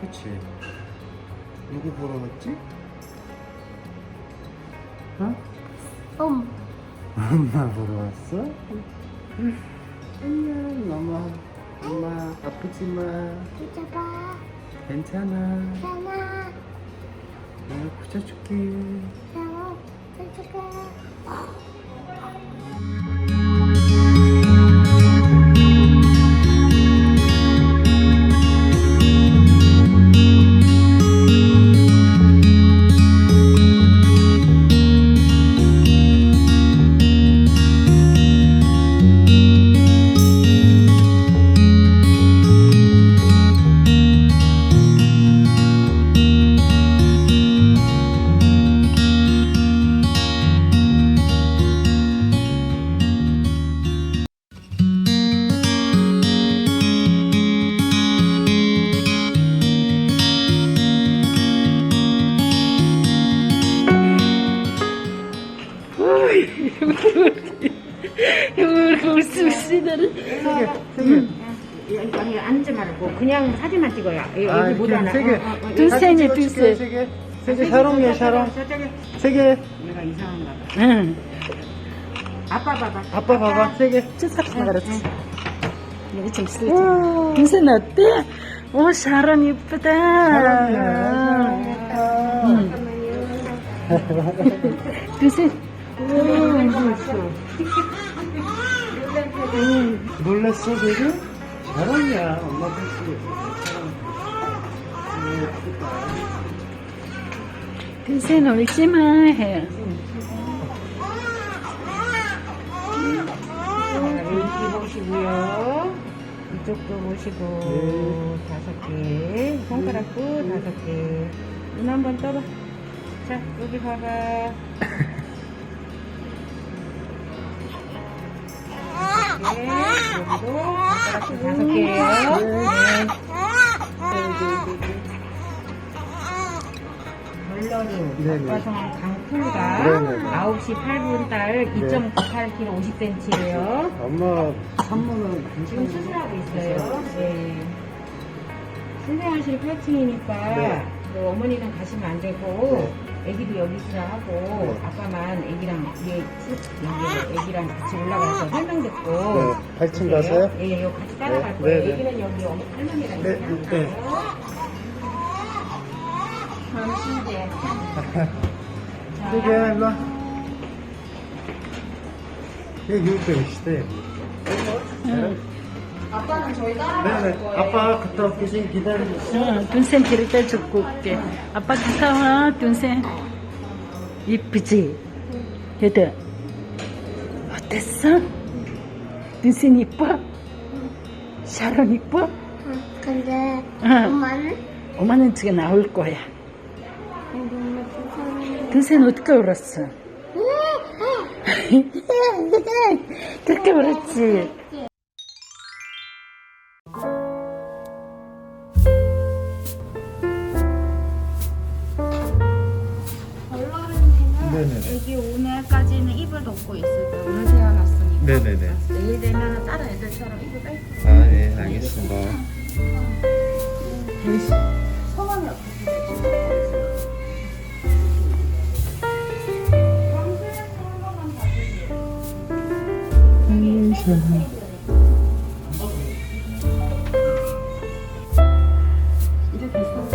그치? 누구 보러 갔지? 어? 엄마 보러 왔어? 안녕, 엄마 아프지 마. 붙여봐. 괜찮아. 괜찮아. 내가 붙여줄게. 붙여봐. 여기 앉지 말고 그냥 사진만 찍어요. 여기 못 하나. 두세네 두세. 세개 샤롱이야 샤롱. 세개. 얘가 이상한가 봐. 응. 아빠 봐봐. 아빠 봐봐 세개. 찢어서 그렇지. 여기 좀 쓰지. 인생 어때? 오, 사람 이쁘다. 두세. 놀랐어 되게? 샤롱이야 엄마 봤지. 두세 놀지 마. 해. 여기 보시고요. 이쪽도 보시고 5개. 손가락도 5개. 눈 한번 떠봐. 자, 여기 봐봐. 네, 여기도 손가락도 5개예요. 네네. 아빠성 강풍가 네네. 9시 8분 달 2.98kg 50cm예요. 엄마 산모는 지금 수술하고 있어요. 네. 신생아실 8층이니까 네. 뭐 어머니는 가시면 안 되고 네. 애기도 여기 있으라 하고 네. 아빠만 애기랑 위에 여기 애기랑 같이 올라가서 설명 듣고 네, 8층 가세요? 예, 여기 같이 따라갈 네, 거예요. 네, 네. 애기는 여기 할머니랑 네, 있어요. 네. 신기해. 세개 일로 와. 얘 유익도 있대. 아빠는 저희 따라갈 네네. 거예요. 아빠 갔다 올게 기다리고. 둔센 데려다 주고 올게. 아빠 갔다 와, 둔센. 이쁘지? 얘들. 어땠어? 둔센 이뻐? 샤론 이뻐? 근데 응. 엄마는? 엄마는 지금 나올 거야. 둔센 어떻게 울었어? 그렇게 울었지? 네네네. 애기 오늘까지는 입을 덮고 있을 거예요. 오늘 태어났으니까. 네네네. 내일 되면 다른 애들처럼 입을 뺄 거예요. 아, 예, 알겠습니다. 성함이 어떻게 이렇게 있어.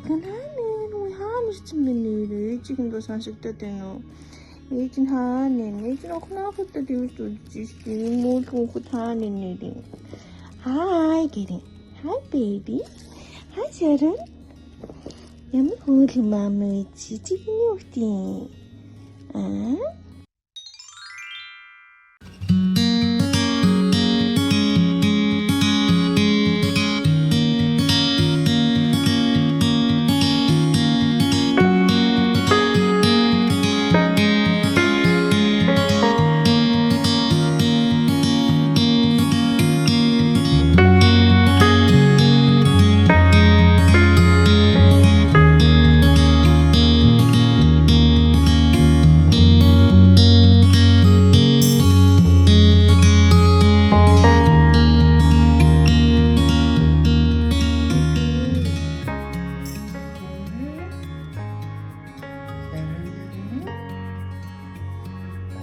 Hur hamst menüleri içinde sansikte deno. Eğitim hanen, eğitim okuna kutta diyordu işte, mutlu kutanen nedi. Hi, Kitty. Hi, baby. Hi, Sharon. Yummy holy mama, chichi nifty. Ah?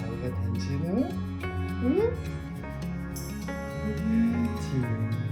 나우가 단체로? 응? 그렇지.